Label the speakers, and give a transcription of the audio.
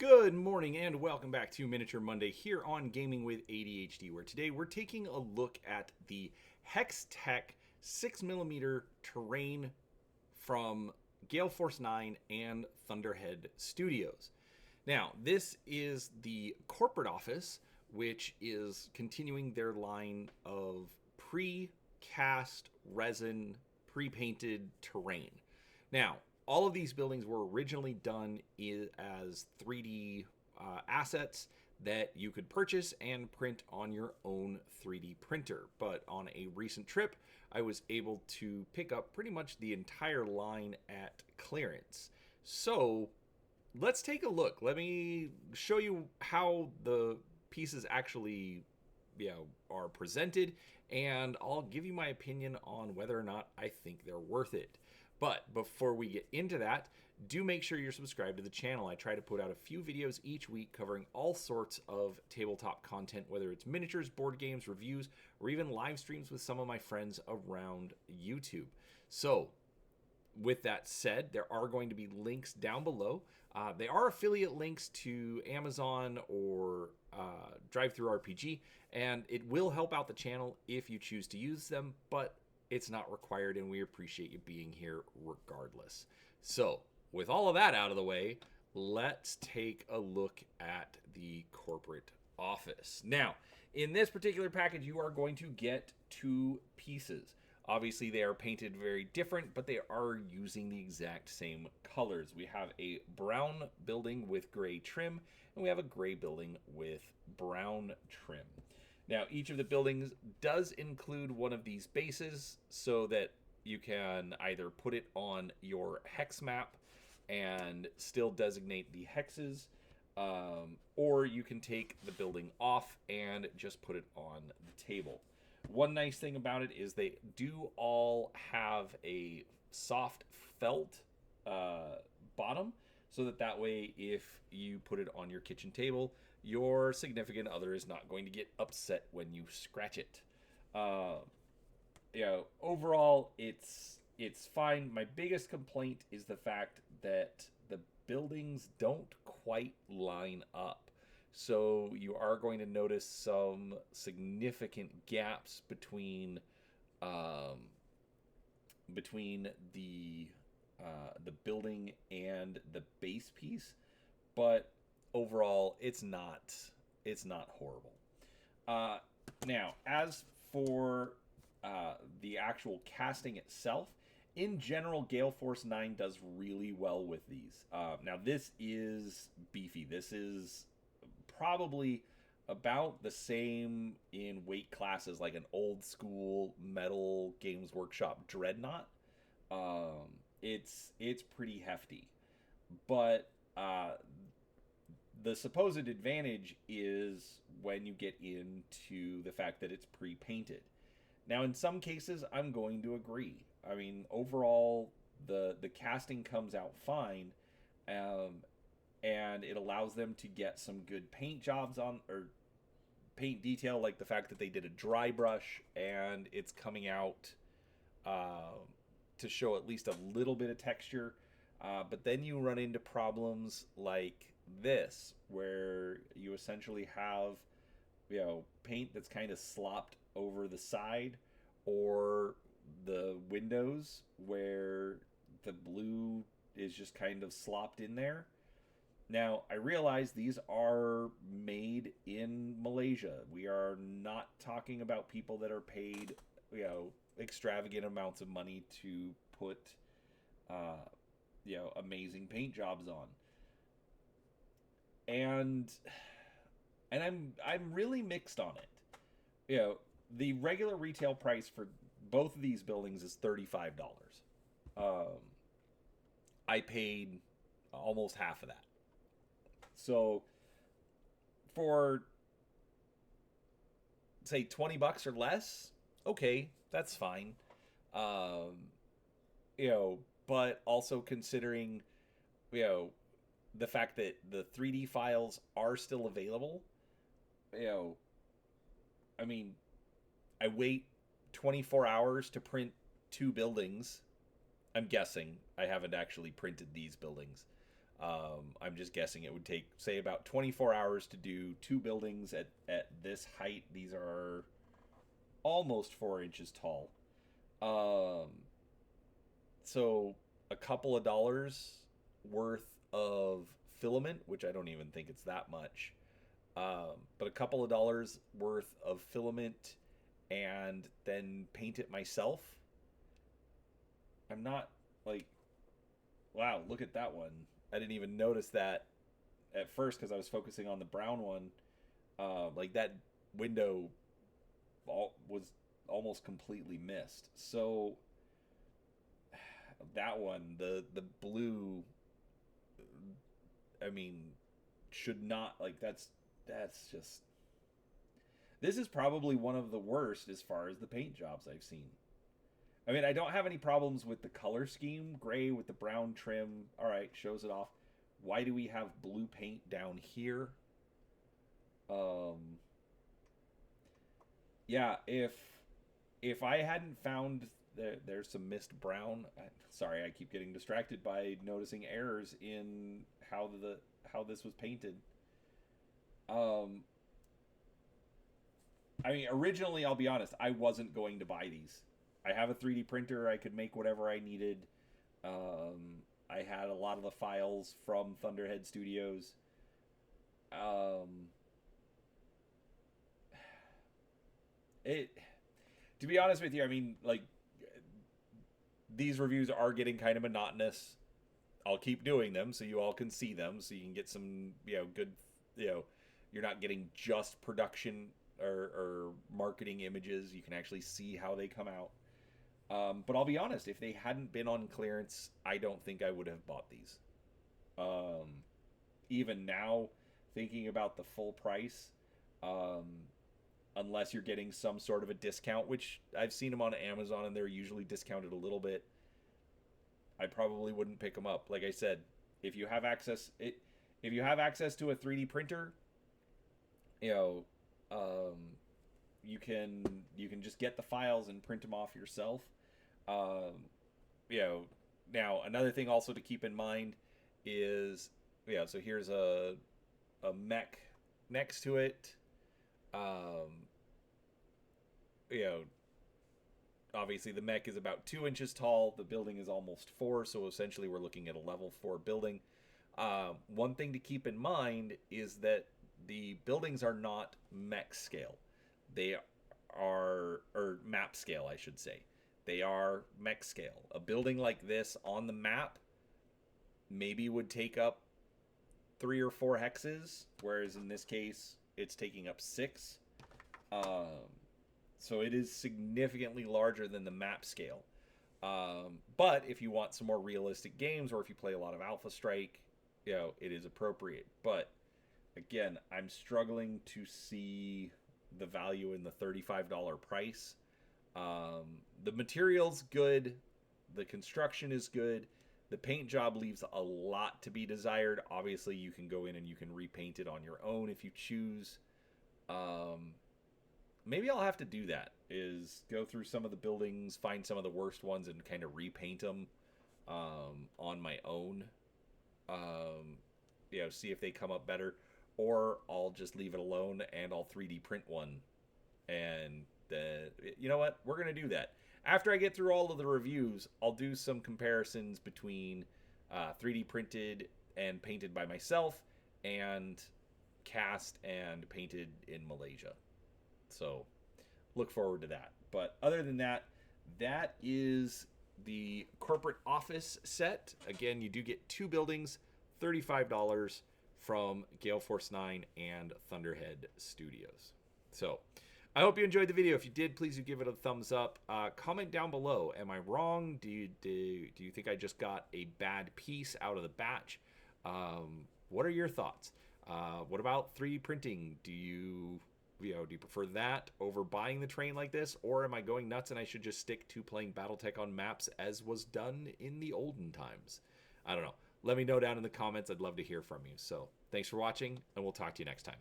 Speaker 1: Good morning and welcome back to Miniature Monday here on Gaming with ADHD, where today we're taking a look at the HexTech 6mm terrain from Gale Force 9 and Thunderhead Studios. Now, this is the corporate office, which is continuing their line of pre-cast resin, pre-painted terrain. Now, all of these buildings were originally done as 3D assets that you could purchase and print on your own 3D printer. But on a recent trip, I was able to pick up pretty much the entire line at clearance. So let's take a look. Let me show you how the pieces actually are presented, and I'll give you my opinion on whether or not I think they're worth it. But before we get into that, do make sure you're subscribed to the channel. I try to put out a few videos each week covering all sorts of tabletop content, whether it's miniatures, board games, reviews, or even live streams with some of my friends around YouTube. So, with that said, there are going to be links down below. They are affiliate links to Amazon or DriveThruRPG, and it will help out the channel if you choose to use them, but it's not required, and we appreciate you being here regardless. So, with all of that out of the way, let's take a look at the corporate office. Now, in this particular package, you are going to get two pieces. Obviously, they are painted very different, but they are using the exact same colors. We have a brown building with gray trim, and we have a gray building with brown trim. Now, each of the buildings does include one of these bases so that you can either put it on your hex map and still designate the hexes, or you can take the building off and just put it on the table. One nice thing about it is they do all have a soft felt bottom, so that way if you put it on your kitchen table, your significant other is not going to get upset when you scratch it. Overall, it's fine. My biggest complaint is the fact that the buildings don't quite line up. So you are going to notice some significant gaps between the building and the base piece, but overall, it's not horrible. Now, as for the actual casting itself, in general, Gale Force 9 does really well with these. Now, this is beefy. This is probably about the same in weight class as like an old school metal Games Workshop Dreadnought. It's pretty hefty, but the supposed advantage is when you get into the fact that it's pre-painted. Now, in some cases, I'm going to agree. I mean, overall, the casting comes out fine, and it allows them to get some good paint jobs on, or paint detail, like the fact that they did a dry brush, and it's coming out to show at least a little bit of texture. But then you run into problems like this, where you essentially have, paint that's kind of slopped over the side, or the windows where the blue is just kind of slopped in there. Now, I realize these are made in Malaysia. We are not talking about people that are paid, extravagant amounts of money to put, amazing paint jobs on. And I'm really mixed on it. The regular retail price for both of these buildings is $35. I paid almost half of that. So for, say, $20 or less, okay, that's fine. But also considering, the fact that the 3D files are still available, I mean, I wait 24 hours to print two buildings. I'm guessing. I haven't actually printed these buildings. I'm just guessing it would take, say, about 24 hours to do 2 buildings at this height. These are almost 4 inches tall. Um, so a couple of dollars worth of filament, which I don't even think it's that much, but a couple of dollars worth of filament and then paint it myself. I'm not like, wow, look at that one. I didn't even notice that at first because I was focusing on the brown one. Like that window was almost completely missed. So that one, the blue, I mean, should not, like, that's just, this is probably one of the worst as far as the paint jobs I've seen. I mean, I don't have any problems with the color scheme. Gray with the brown trim, all right, shows it off. Why do we have blue paint down here? Yeah, if I hadn't found there's some mist brown. Sorry, I keep getting distracted by noticing errors in how this was painted. Um, I mean, originally, I'll be honest, I wasn't going to buy these. I have a 3D printer. I could make whatever I needed. I had a lot of the files from Thunderhead Studios. It, to be honest with you, I mean, like, these reviews are getting kind of monotonous. I'll keep doing them so you all can see them, so you can get some, good, you're not getting just production or marketing images. You can actually see how they come out. But I'll be honest, if they hadn't been on clearance, I don't think I would have bought these. Even now, thinking about the full price, unless you're getting some sort of a discount, which I've seen them on Amazon and they're usually discounted a little bit, I probably wouldn't pick them up. Like I said, if you have access to a 3D printer, you can just get the files and print them off yourself. Now another thing also to keep in mind is, so here's a mech next to it. Obviously the mech is about 2 inches tall. The building is almost 4, so essentially we're looking at a level 4 building. One thing to keep in mind is that the buildings are not mech scale. They are, or map scale, I should say. They are mech scale. A building like this on the map maybe would take up 3 or 4 hexes, whereas in this case, it's taking up 6. So it is significantly larger than the map scale. But if you want some more realistic games, or if you play a lot of Alpha Strike, it is appropriate. But again, I'm struggling to see the value in the $35 price. The material's good. The construction is good. The paint job leaves a lot to be desired. Obviously, you can go in and you can repaint it on your own if you choose. Maybe I'll have to do that, is go through some of the buildings, find some of the worst ones, and kind of repaint them on my own. See if they come up better. Or I'll just leave it alone and I'll 3D print one. And you know what? We're going to do that. After I get through all of the reviews, I'll do some comparisons between 3D printed and painted by myself and cast and painted in Malaysia. So look forward to that. But other than that, that is the corporate office set. Again, you do get 2 buildings, $35 from Gale Force 9 and Thunderhead Studios. So I hope you enjoyed the video. If you did, please do give it a thumbs up. Comment down below. Am I wrong? Do you think I just got a bad piece out of the batch? What are your thoughts? What about 3D printing? Do you prefer that over buying the train like this, or am I going nuts and I should just stick to playing Battletech on maps as was done in the olden times? I don't know. Let me know down in the comments. I'd love to hear from you. So thanks for watching, and we'll talk to you next time.